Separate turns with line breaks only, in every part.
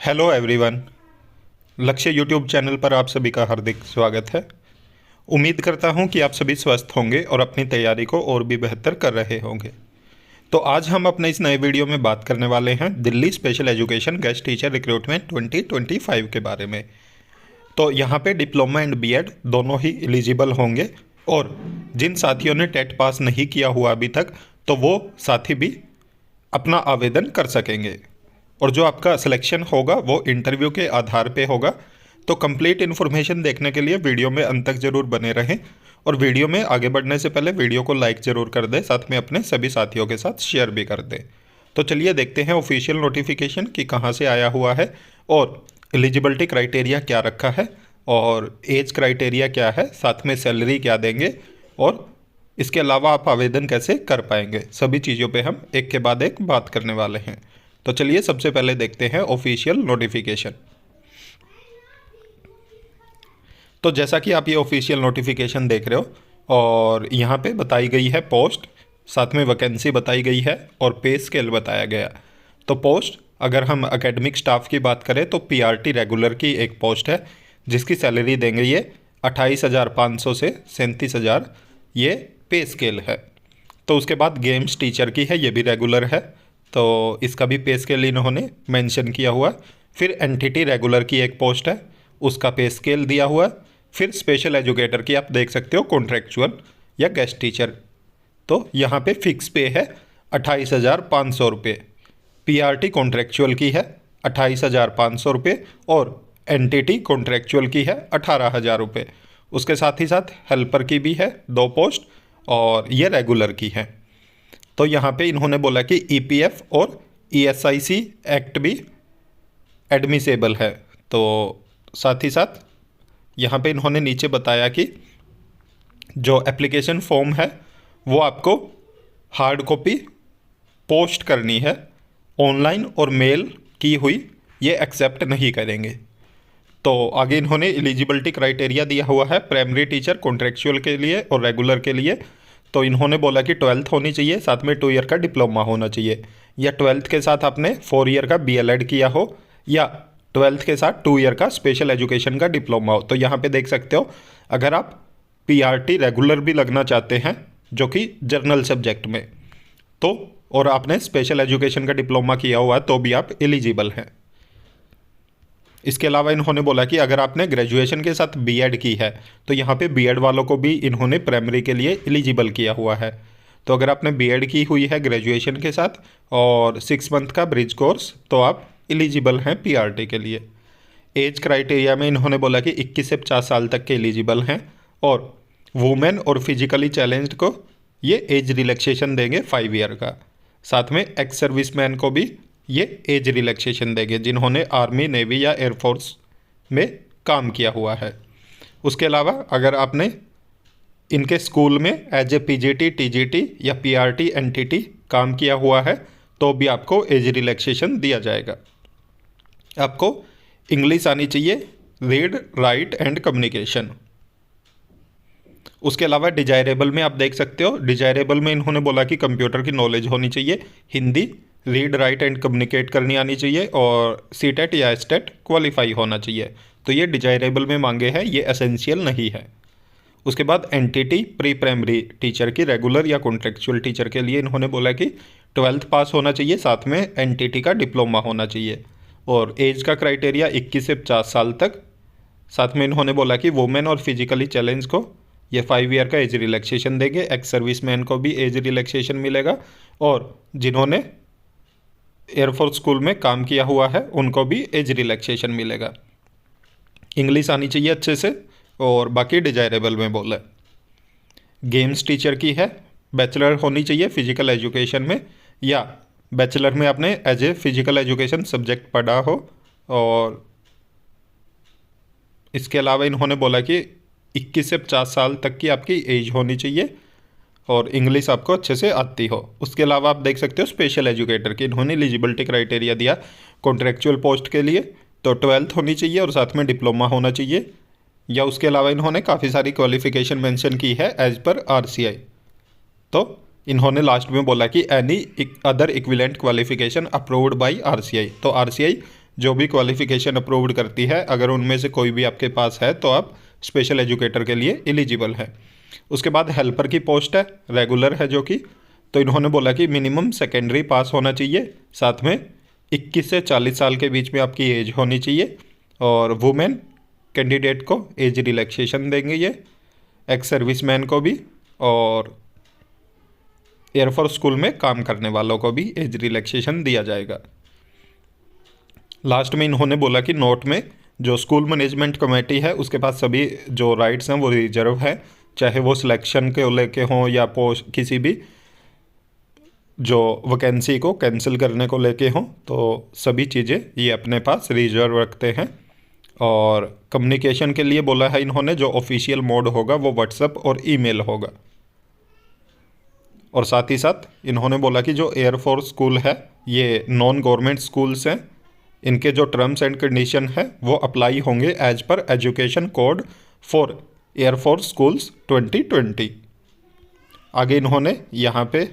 Hello everyone. लक्ष्य YouTube channel पर आप सभी का हार्दिक स्वागत है। उम्मीद करता हूं कि आप सभी स्वस्थ होंगे और अपनी तैयारी को और भी बेहतर कर रहे होंगे। तो आज हम अपने इस नए वीडियो में बात करने वाले हैं Delhi special education guest teacher recruitment 2025 के बारे में। तो यहाँ पे डिप्लोमा एंड बीएड दोनों ही एलिजिबल होंगे और जिन साथियों ने टेट पास नहीं किया हुआ अभी तक तो वो साथी भी अपना आवेदन कर सकेंगे और जो आपका सिलेक्शन होगा वो इंटरव्यू के आधार पे होगा। तो कंप्लीट इन्फॉर्मेशन देखने के लिए वीडियो में अंत तक जरूर बने रहें और वीडियो में आगे बढ़ने से पहले वीडियो को लाइक ज़रूर कर दें, साथ में अपने सभी साथियों के साथ शेयर भी कर दें। तो चलिए देखते हैं ऑफिशियल नोटिफिकेशन कि कहाँ से आया हुआ है और एलिजिबिलिटी क्राइटेरिया क्या रखा है और एज क्राइटेरिया क्या है, साथ में सैलरी क्या देंगे और इसके अलावा आप आवेदन कैसे कर पाएंगे। सभी चीज़ों पे हम एक के बाद एक बात करने वाले हैं। तो चलिए सबसे पहले देखते हैं ऑफिशियल नोटिफिकेशन। तो जैसा कि आप ये ऑफिशियल नोटिफिकेशन देख रहे हो और यहाँ पे बताई गई है पोस्ट, साथ में वैकेंसी बताई गई है और पे स्केल बताया गया। तो पोस्ट अगर हम एकेडमिक स्टाफ की बात करें तो पीआरटी रेगुलर की एक पोस्ट है जिसकी सैलरी देंगे ये 28,500 से 37,000, ये पे स्केल है। तो उसके बाद गेम्स टीचर की है, ये भी रेगुलर है तो इसका भी पे स्केल इन्होंने मेंशन किया हुआ। फिर एनटीटी रेगुलर की एक पोस्ट है, उसका पे स्केल दिया हुआ। फिर स्पेशल एजुकेटर की आप देख सकते हो कॉन्ट्रेक्चुअल या गेस्ट टीचर, तो यहाँ पे फिक्स पे है 28,500 रुपये। पीआरटी कॉन्ट्रेक्चुअल की है 28,500 रुपये और एनटीटी कॉन्ट्रेक्चुअल की है 18,000 रुपये। उसके साथ ही साथ हेल्पर की भी है 2 पोस्ट और ये रेगुलर की है। तो यहाँ पे इन्होंने बोला कि ईपीएफ और ईएसआईसी एक्ट भी एडमिसेबल है। तो साथ ही साथ यहाँ पे इन्होंने नीचे बताया कि जो एप्लीकेशन फॉर्म है वो आपको हार्ड कॉपी पोस्ट करनी है, ऑनलाइन और मेल की हुई ये एक्सेप्ट नहीं करेंगे। तो आगे इन्होंने एलिजिबिलिटी क्राइटेरिया दिया हुआ है प्राइमरी टीचर कॉन्ट्रेक्चुअल के लिए और रेगुलर के लिए। तो इन्होंने बोला कि 12th होनी चाहिए, साथ में 2 ईयर का डिप्लोमा होना चाहिए, या 12th के साथ आपने 4 ईयर का बीएलएड किया हो या 12th के साथ 2 ईयर का स्पेशल एजुकेशन का डिप्लोमा हो। तो यहाँ पे देख सकते हो अगर आप पीआरटी रेगुलर भी लगना चाहते हैं जो कि जर्नल सब्जेक्ट में, तो और आपने स्पेशल एजुकेशन का डिप्लोमा किया हुआ है तो भी आप एलिजिबल हैं। इसके अलावा इन्होंने बोला कि अगर आपने ग्रेजुएशन के साथ बीएड की है तो यहाँ पे बीएड वालों को भी इन्होंने प्राइमरी के लिए एलिजिबल किया हुआ है। तो अगर आपने बीएड की हुई है ग्रेजुएशन के साथ और 6 मंथ का ब्रिज कोर्स तो आप एलिजिबल हैं पीआरटी के लिए। एज क्राइटेरिया में इन्होंने बोला कि 21 से 50 साल तक के एलिजिबल हैं और वुमेन और फिजिकली चैलेंज्ड को ये एज रिलैक्सेशन देंगे 5 ईयर का। साथ में एक्स सर्विसमैन को भी ये एज रिलैक्सेशन देंगे जिन्होंने आर्मी, नेवी या एयरफोर्स में काम किया हुआ है। उसके अलावा अगर आपने इनके स्कूल में एज ए पीजीटी, टीजीटी या पीआरटी एनटीटी काम किया हुआ है तो भी आपको एज रिलैक्सेशन दिया जाएगा। आपको इंग्लिश आनी चाहिए, रीड, राइट एंड कम्युनिकेशन। उसके अलावा डिजायरेबल में आप देख सकते हो, डिजायरेबल में इन्होंने बोला कि कंप्यूटर की नॉलेज होनी चाहिए, Hindi read, right and communicate करनी आनी चाहिए और सीटेट या स्टेट क्वालिफाई होना चाहिए। तो ये डिजायरेबल में मांगे हैं, ये एसेंशियल नहीं है। उसके बाद एनटीटी प्री प्राइमरी टीचर की रेगुलर या कॉन्ट्रेक्चुअल टीचर के लिए इन्होंने बोला कि 12th पास होना चाहिए, साथ में एनटीटी का डिप्लोमा होना चाहिए और एज का क्राइटेरिया 21 से 50 साल तक। साथ में इन्होंने बोला कि वुमेन और फिजिकली चैलेंज को ये 5 ईयर का एज रिलैक्सेशन देंगे, एक्स सर्विसमैन को भी एज रिलैक्सेशन मिलेगा और जिन्होंने एयरफोर्स स्कूल में काम किया हुआ है उनको भी एज रिलैक्सेशन मिलेगा। इंग्लिश आनी चाहिए अच्छे से और बाकी डिजायरेबल में बोला। गेम्स टीचर की है, बैचलर होनी चाहिए फिजिकल एजुकेशन में या बैचलर में आपने as a physical education subject पढ़ा हो। और इसके अलावा इन्होंने बोला कि 21 से 50 साल तक की आपकी एज होनी चाहिए और इंग्लिश आपको अच्छे से आती हो। उसके अलावा आप देख सकते हो स्पेशल एजुकेटर की इन्होंने एलिजिबिलिटी क्राइटेरिया दिया कॉन्ट्रेक्चुअल पोस्ट के लिए, तो 12th होनी चाहिए और साथ में डिप्लोमा होना चाहिए, या उसके अलावा इन्होंने काफ़ी सारी क्वालिफिकेशन मेंशन की है एज पर आरसीआई। तो इन्होंने लास्ट में बोला कि any other equivalent qualification approved by RCI. तो आरसीआई जो भी क्वालिफ़िकेशन अप्रूव्ड करती है, अगर उनमें से कोई भी आपके पास है तो आप स्पेशल एजुकेटर के लिए एलिजिबल है। उसके बाद हेल्पर की पोस्ट है, रेगुलर है जो कि, तो इन्होंने बोला कि मिनिमम सेकेंडरी पास होना चाहिए, साथ में 21 से 40 साल के बीच में आपकी एज होनी चाहिए, और वुमेन कैंडिडेट को एज रिलैक्सेशन देंगे ये, एक्स सर्विसमैन को भी, और एयरफोर्स स्कूल में काम करने वालों को भी एज रिलैक्सेशन दिया जाएगा। लास्ट में इन्होंने बोला कि नोट में जो स्कूल मैनेजमेंट कमेटी है उसके पास सभी जो राइट्स हैं वो रिजर्व है, चाहे वो सिलेक्शन के लेके हों या पोस्ट किसी भी जो वैकेंसी को कैंसिल करने को लेके हों, तो सभी चीज़ें ये अपने पास रिजर्व रखते हैं। और कम्युनिकेशन के लिए बोला है इन्होंने, जो ऑफिशियल मोड होगा वो व्हाट्सएप और ईमेल होगा। और साथ ही साथ इन्होंने बोला कि जो एयरफोर्स स्कूल है ये नॉन गवर्नमेंट स्कूल्स हैं, इनके जो टर्म्स एंड कंडीशन है वो अप्लाई होंगे as per education code for air force schools 2020। आगे इन्होंने यहाँ पे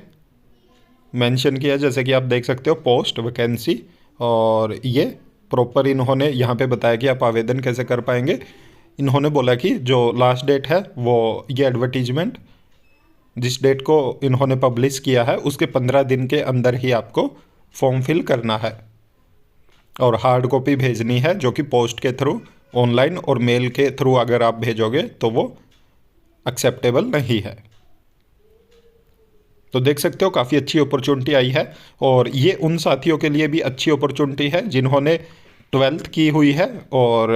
मेंशन किया, जैसे कि आप देख सकते हो, पोस्ट वैकेंसी, और ये प्रॉपर इन्होंने यहाँ पे बताया कि आप आवेदन कैसे कर पाएंगे। इन्होंने बोला कि जो लास्ट डेट है वो ये एडवर्टीजमेंट जिस डेट को इन्होंने पब्लिश किया है उसके 15 दिन के अंदर ही आपको फॉर्म फिल करना है, और हार्ड कॉपी भेजनी है, जो कि पोस्ट के थ्रू, ऑनलाइन और मेल के थ्रू अगर आप भेजोगे तो वो एक्सेप्टेबल नहीं है। तो देख सकते हो काफ़ी अच्छी अपॉर्चुनिटी आई है, और ये उन साथियों के लिए भी अच्छी अपॉर्चुनिटी है जिन्होंने 12th की हुई है और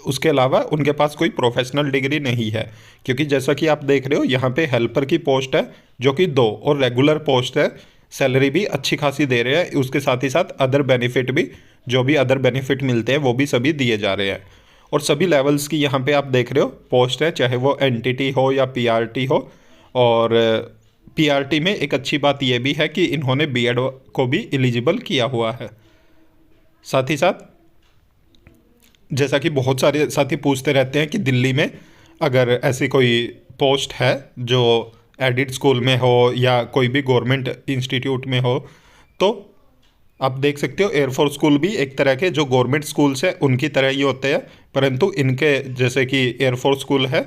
उसके अलावा उनके पास कोई प्रोफेशनल डिग्री नहीं है, क्योंकि जैसा कि आप देख रहे हो यहाँ पे हेल्पर की पोस्ट है जो कि 2, और रेगुलर पोस्ट है, सैलरी भी अच्छी खासी दे रहे हैं, उसके साथ ही साथ अदर बेनिफिट भी, जो भी अदर बेनिफिट मिलते हैं वो भी सभी दिए जा रहे हैं। और सभी लेवल्स की यहाँ पे आप देख रहे हो पोस्ट है, चाहे वो एनटीटी हो या पीआरटी हो। और पीआरटी में एक अच्छी बात यह भी है कि इन्होंने बीएड को भी एलिजिबल किया हुआ है। साथ ही साथ जैसा कि बहुत सारे साथी पूछते रहते हैं कि दिल्ली में अगर ऐसी कोई पोस्ट है जो एडिड स्कूल में हो या कोई भी गवर्नमेंट इंस्टीट्यूट में हो, तो आप देख सकते हो एयरफोर्स स्कूल भी एक तरह के जो गवर्नमेंट स्कूल्स हैं उनकी तरह ही होते हैं, परंतु इनके जैसे कि एयरफोर्स स्कूल है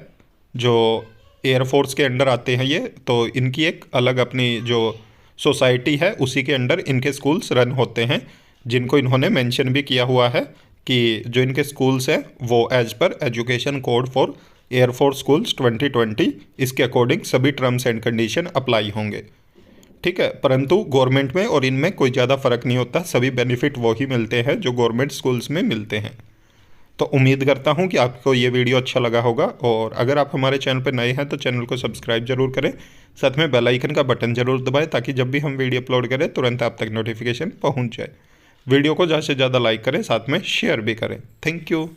जो एयरफोर्स के अंडर आते हैं ये, तो इनकी एक अलग अपनी जो सोसाइटी है उसी के अंडर इनके स्कूल्स रन होते हैं, जिनको इन्होंने मेंशन भी किया हुआ है कि जो इनके स्कूल्स हैं वो as per education code for air force schools 2020 इसके अकॉर्डिंग सभी टर्म्स एंड कंडीशन अप्लाई होंगे। ठीक है, परंतु गवर्नमेंट में और इनमें कोई ज़्यादा फ़र्क नहीं होता, सभी बेनिफिट वही मिलते हैं जो गवर्नमेंट स्कूल्स में मिलते हैं। तो उम्मीद करता हूँ कि आपको ये वीडियो अच्छा लगा होगा, और अगर आप हमारे चैनल पर नए हैं तो चैनल को सब्सक्राइब जरूर करें, साथ में बेल आइकन का बटन जरूर दबाएं ताकि जब भी हम वीडियो अपलोड करें तुरंत आप तक नोटिफिकेशन पहुँच जाए। वीडियो को ज़्यादा से ज़्यादा लाइक करें, साथ में शेयर भी करें। Thank you.